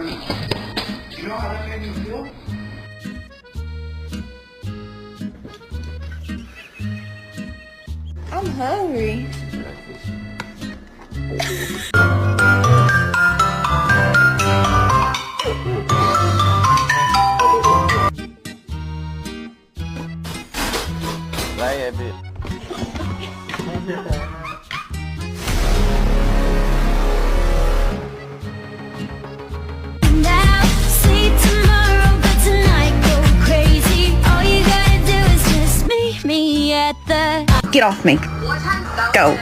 You know how that made me feel? I'm hungry. Vai, Abby. Now, sleep tomorrow, but tonight go crazy. All you gotta do is just meet me at the. Get off me. Go.